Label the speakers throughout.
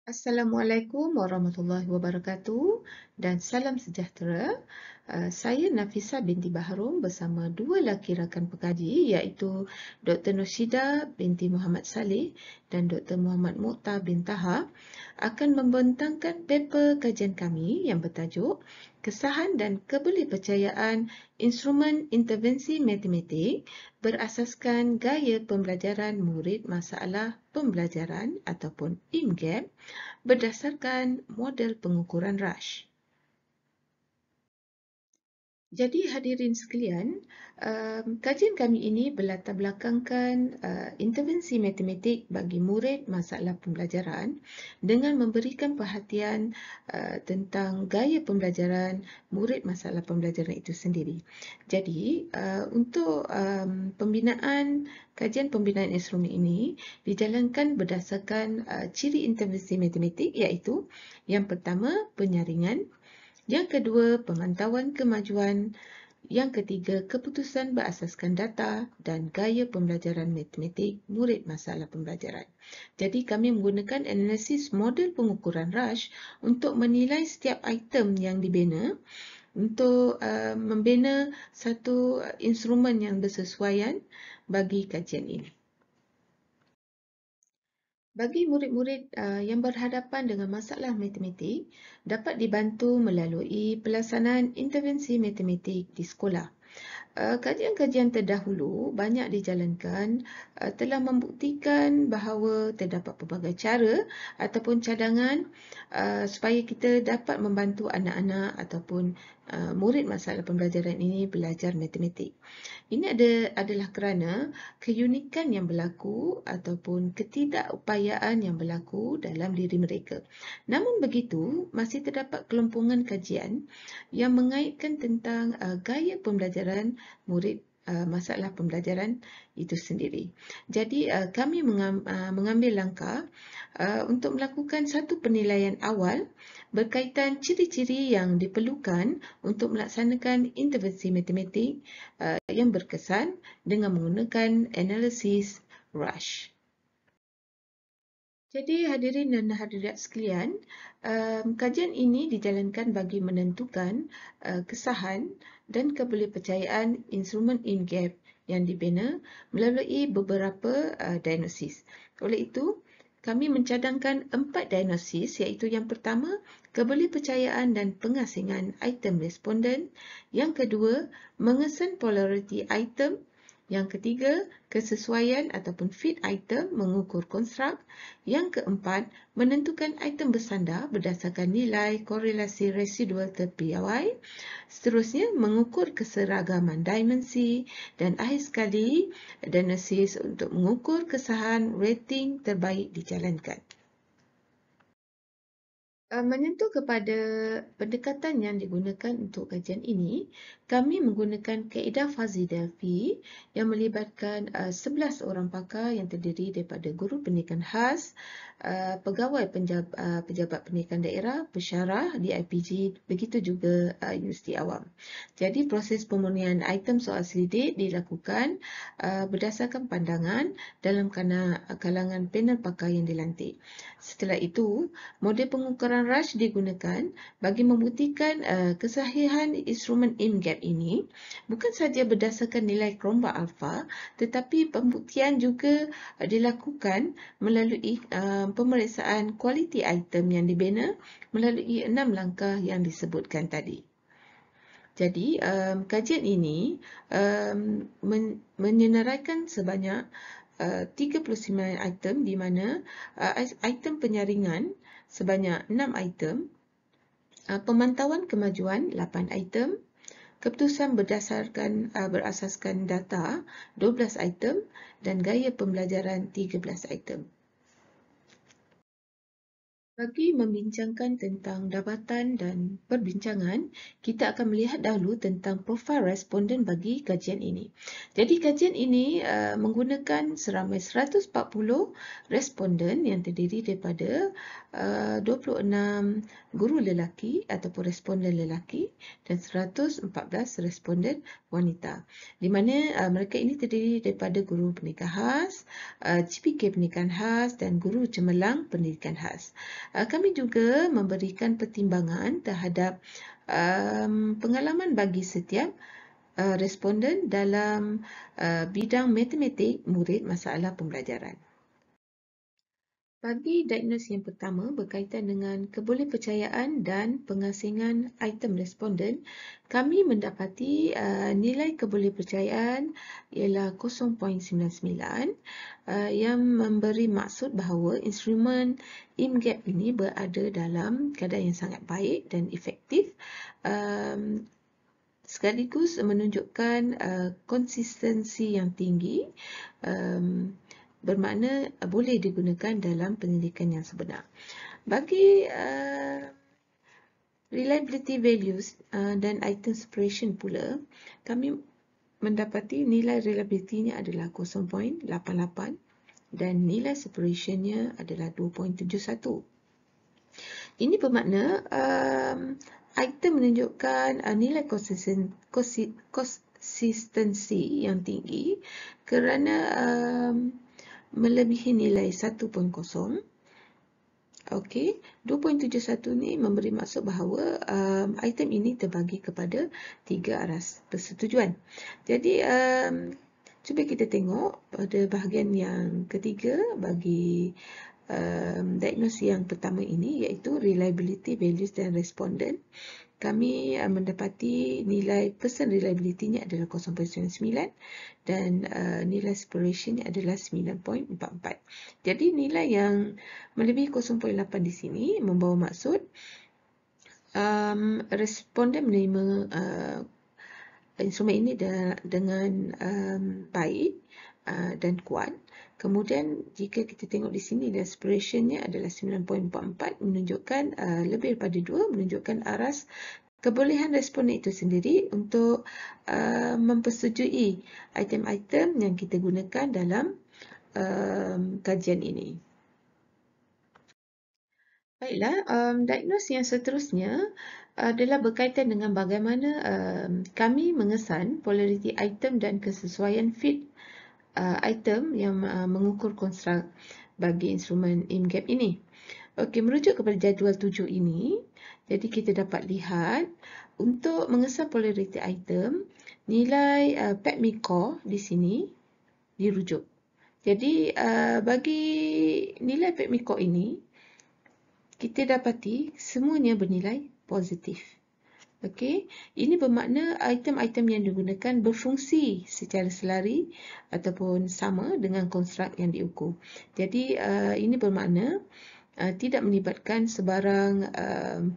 Speaker 1: Assalamualaikum warahmatullahi wabarakatuh dan salam sejahtera. Saya Nafisa binti Baharom bersama dua laki rakan pekaji iaitu Dr. Noshida binti Muhammad Saleh dan Dr. Muhammad Mukhtar bin Taha akan membentangkan paper kajian kami yang bertajuk Kesahan dan Kebolehpercayaan Instrumen Intervensi Matematik berasaskan gaya pembelajaran murid masalah pembelajaran ataupun IMGAP berdasarkan model pengukuran Rush. Jadi hadirin sekalian, kajian kami ini berlatar belakangkan intervensi matematik bagi murid masalah pembelajaran dengan memberikan perhatian tentang gaya pembelajaran murid masalah pembelajaran itu sendiri. Jadi untuk kajian pembinaan instrumen ini dijalankan berdasarkan ciri intervensi matematik iaitu yang pertama penyaringan, yang kedua, pemantauan kemajuan. Yang ketiga, keputusan berasaskan data dan gaya pembelajaran matematik murid masalah pembelajaran. Jadi kami menggunakan analisis model pengukuran Rush untuk menilai setiap item yang dibina untuk membina satu instrumen yang bersesuaian bagi kajian ini. Bagi murid-murid yang berhadapan dengan masalah matematik, dapat dibantu melalui pelaksanaan intervensi matematik di sekolah. Kajian-kajian terdahulu banyak dijalankan telah membuktikan bahawa terdapat pelbagai cara ataupun cadangan supaya kita dapat membantu anak-anak ataupun murid masalah pembelajaran ini belajar matematik. Ini adalah kerana keunikan yang berlaku ataupun ketidakupayaan yang berlaku dalam diri mereka. Namun begitu, masih terdapat kelompongan kajian yang mengaitkan tentang gaya pembelajaran murid masalah pembelajaran itu sendiri. Jadi kami mengambil langkah untuk melakukan satu penilaian awal berkaitan ciri-ciri yang diperlukan untuk melaksanakan intervensi matematik yang berkesan dengan menggunakan analisis Rush. Jadi hadirin dan hadirat sekalian, kajian ini dijalankan bagi menentukan kesahan dan kebolehpercayaan instrumen IMGAP yang dibina melalui beberapa diagnosis. Oleh itu, kami mencadangkan 4 diagnosis iaitu yang pertama, kebolehpercayaan dan pengasingan item responden. Yang kedua, mengesan polariti item. Yang ketiga, kesesuaian ataupun fit item mengukur konstruk. Yang keempat, menentukan item bersandar berdasarkan nilai korelasi residual terpiawai. Seterusnya, mengukur keseragaman dimensi. Dan akhir sekali, diagnosis untuk mengukur kesahan rating terbaik dijalankan. Menyentuh kepada pendekatan yang digunakan untuk kajian ini, kami menggunakan kaedah Fuzzy Delphi yang melibatkan 11 orang pakar yang terdiri daripada guru pendidikan khas, pegawai pejabat pendidikan daerah, pensyarah di IPG, begitu juga universiti awam. Jadi proses pemurnian item soal selidik dilakukan berdasarkan pandangan dalam kalangan panel pakar yang dilantik. Setelah itu, model pengukuran Rush digunakan bagi membuktikan kesahihan instrumen IMGAP ini bukan sahaja berdasarkan nilai Cronbach alpha, tetapi pembuktian juga dilakukan melalui pemeriksaan kualiti item yang dibina melalui 6 langkah yang disebutkan tadi. Jadi, kajian ini menyenaraikan sebanyak 39 item di mana item penyaringan sebanyak 6 item, pemantauan kemajuan 8 item, keputusan berasaskan data 12 item dan gaya pembelajaran 13 item. Bagi membincangkan tentang dapatan dan perbincangan, kita akan melihat dahulu tentang profil responden bagi kajian ini. Jadi kajian ini menggunakan seramai 140 responden yang terdiri daripada 26 guru lelaki ataupun responden lelaki dan 114 responden wanita. Di mana mereka ini terdiri daripada guru pendidikan khas, GPK pendidikan khas dan guru cemerlang pendidikan khas. Kami juga memberikan pertimbangan terhadap pengalaman bagi setiap responden dalam bidang matematik murid masalah pembelajaran. Bagi diagnosis yang pertama berkaitan dengan kebolehpercayaan dan pengasingan item responden, kami mendapati nilai kebolehpercayaan ialah 0.99 yang memberi maksud bahawa instrumen IMGAP ini berada dalam keadaan yang sangat baik dan efektif, sekaligus menunjukkan konsistensi yang tinggi, bermakna boleh digunakan dalam penyelidikan yang sebenar. Bagi reliability values dan item separation pula, kami mendapati nilai reliability-nya adalah 0.88 dan nilai separation-nya adalah 2.71. Ini bermakna item menunjukkan nilai konsistensi yang tinggi kerana melebihi nilai 1.0. Okey, 2.71 ni memberi maksud bahawa item ini terbagi kepada 3 aras persetujuan. Jadi cuba kita tengok pada bahagian yang ketiga bagi diagnosis yang pertama ini, iaitu reliability values dan respondent. Kami mendapati nilai percent reliability-nya adalah 0.99 dan nilai separation-nya adalah 9.44. Jadi nilai yang melebihi 0.8 di sini membawa maksud responden menerima instrumen ini dengan baik dan kuat. Kemudian jika kita tengok di sini, aspiration-nya adalah 9.44, menunjukkan lebih daripada 2, menunjukkan aras kebolehan responden itu sendiri untuk mempersetujui item-item yang kita gunakan dalam kajian ini. Baiklah, diagnosis yang seterusnya adalah berkaitan dengan bagaimana kami mengesan polariti item dan kesesuaian fit item yang mengukur konstruk bagi instrumen IMGAP ini. Okey, merujuk kepada jadual 7 ini, jadi kita dapat lihat untuk mengesan polariti item, nilai PEPMI core di sini dirujuk. Jadi bagi nilai PEPMI core ini, kita dapati semuanya bernilai positif. Okey, ini bermakna item-item yang digunakan berfungsi secara selari ataupun sama dengan konstruk yang diukur. Jadi ini bermakna tidak melibatkan sebarang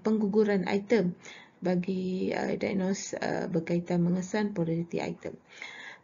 Speaker 1: pengguguran item bagi diagnosis berkaitan mengesan polariti item.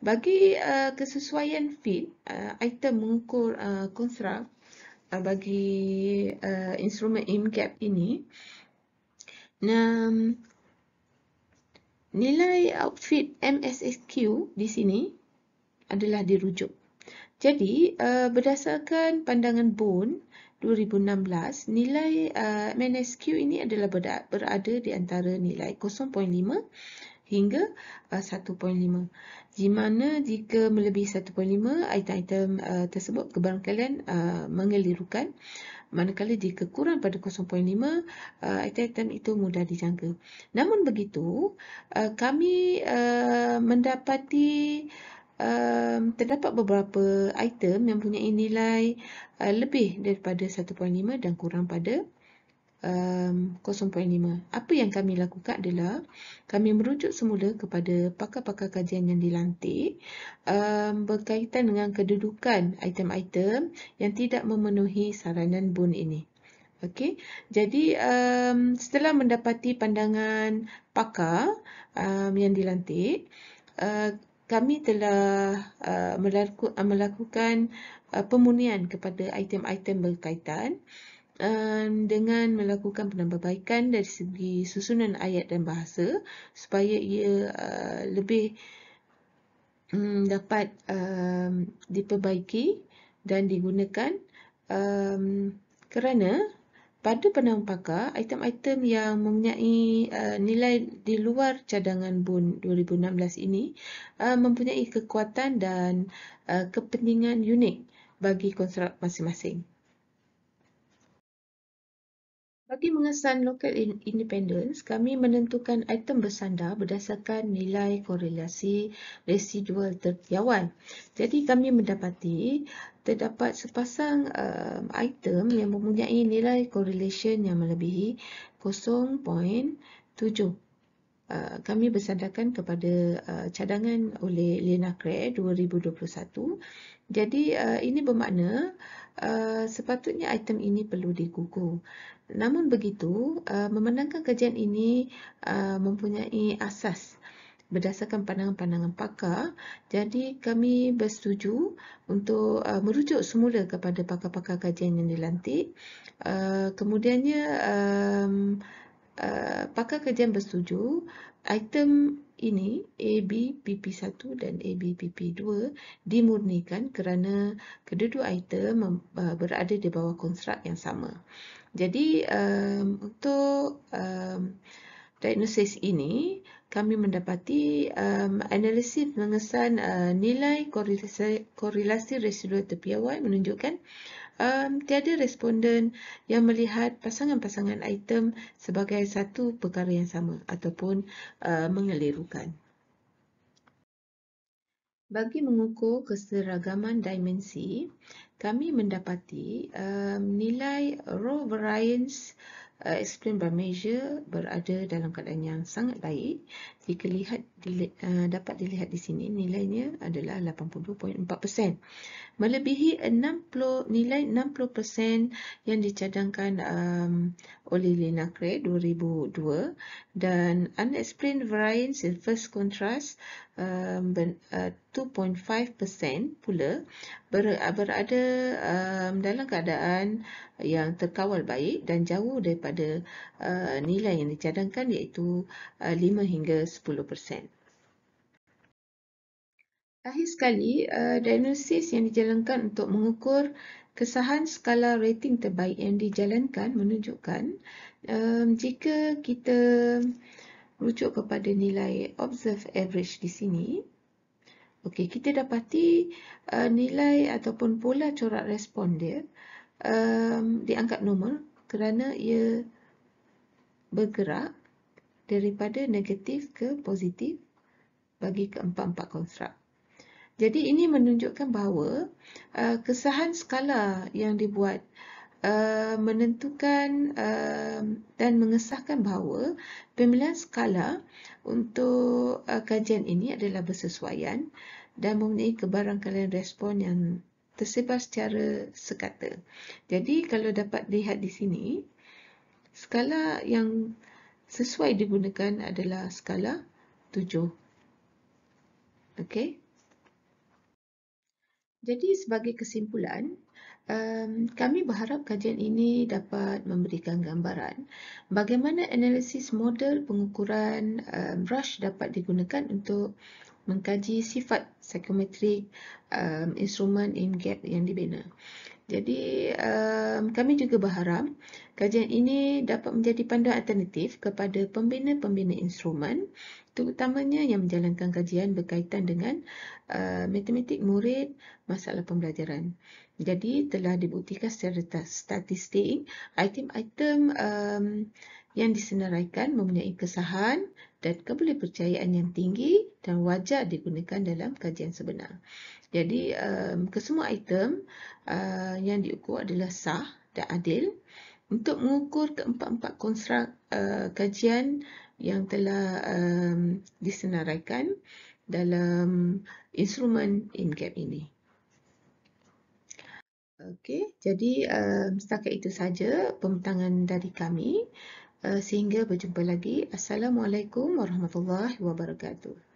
Speaker 1: Bagi kesesuaian fit item mengukur konstruk bagi instrumen IMGAP ini, nilai outfit MSSQ di sini adalah dirujuk. Jadi, berdasarkan pandangan Bone 2016, nilai MSSQ ini adalah berada di antara nilai 0.5 hingga 1.5. Di mana jika melebihi 1.5, item-item tersebut kebarangkalian mengelirukan. Manakala jika kurang pada 0.5, item-item itu mudah dijangka. Namun begitu, kami mendapati terdapat beberapa item yang mempunyai nilai lebih daripada 1.5 dan kurang pada 0.5. Apa yang kami lakukan adalah kami merujuk semula kepada pakar-pakar kajian yang dilantik berkaitan dengan kedudukan item-item yang tidak memenuhi saranan Bone ini. Okey, jadi setelah mendapati pandangan pakar yang dilantik, kami telah melakukan pemurnian kepada item-item berkaitan dengan melakukan penambahbaikan dari segi susunan ayat dan bahasa supaya ia lebih dapat diperbaiki dan digunakan kerana pada pandangan pakar, item-item yang mempunyai nilai di luar cadangan Bone 2016 ini mempunyai kekuatan dan kepentingan unik bagi konstruk masing-masing. Bagi mengesan local independence, kami menentukan item bersandar berdasarkan nilai korelasi residual terpiawan. Jadi kami mendapati terdapat sepasang item yang mempunyai nilai correlation yang melebihi 0.7. Kami bersandarkan kepada cadangan oleh Lena Craig 2021. Jadi ini bermakna sepatutnya item ini perlu digugur. Namun begitu, memandangkan kajian ini mempunyai asas berdasarkan pandangan-pandangan pakar, jadi kami bersetuju untuk merujuk semula kepada pakar-pakar kajian yang dilantik. Kemudiannya, pakar kajian bersetuju item ini AB PP1 dan AB PP2 dimurnikan kerana kedua-dua item berada di bawah konstruk yang sama. Jadi untuk diagnosis ini kami mendapati analisis mengesan nilai korelasi residual terpiawan menunjukkan tiada responden yang melihat pasangan-pasangan item sebagai satu perkara yang sama ataupun mengelirukan. Bagi mengukur keseragaman dimensi, kami mendapati nilai raw variance explained by measure berada dalam keadaan yang sangat baik. Jika dapat dilihat di sini, nilainya adalah 80.4%. Melebihi nilai 60% yang dicadangkan oleh Lena Craig 2002 dan unexplained variance in first contrast 2.5% pula berada dalam keadaan yang terkawal baik dan jauh daripada nilai yang dicadangkan iaitu 5 hingga 10%. Akhir sekali, diagnosis yang dijalankan untuk mengukur kesahan skala rating terbaik yang dijalankan menunjukkan jika kita rujuk kepada nilai observed average di sini, okey, kita dapati nilai ataupun pola corak respon dia dianggap normal kerana ia bergerak daripada negatif ke positif bagi keempat-empat konstruk. Jadi ini menunjukkan bahawa kesahan skala yang dibuat menentukan dan mengesahkan bahawa pemilihan skala untuk kajian ini adalah bersesuaian dan mempunyai kebarangkalian respon yang tersebar secara sekata. Jadi kalau dapat lihat di sini, skala yang sesuai digunakan adalah skala 7. Okey. Jadi sebagai kesimpulan, kami berharap kajian ini dapat memberikan gambaran bagaimana analisis model pengukuran brush dapat digunakan untuk mengkaji sifat psikometrik instrumen IMGAP yang dibina. Jadi kami juga berharap kajian ini dapat menjadi panduan alternatif kepada pembina-pembina instrumen, terutamanya yang menjalankan kajian berkaitan dengan matematik murid, masalah pembelajaran. Jadi telah dibuktikan secara statistik, item-item yang disenaraikan mempunyai kesahan dan kebolehpercayaan yang tinggi dan wajar digunakan dalam kajian sebenar. Jadi kesemua item yang diukur adalah sah dan adil untuk mengukur keempat-empat konstruk kajian yang telah disenaraikan dalam instrumen IMGAP ini. Okey, jadi setakat itu saja pembentangan dari kami. Sehingga berjumpa lagi. Assalamualaikum warahmatullahi wabarakatuh.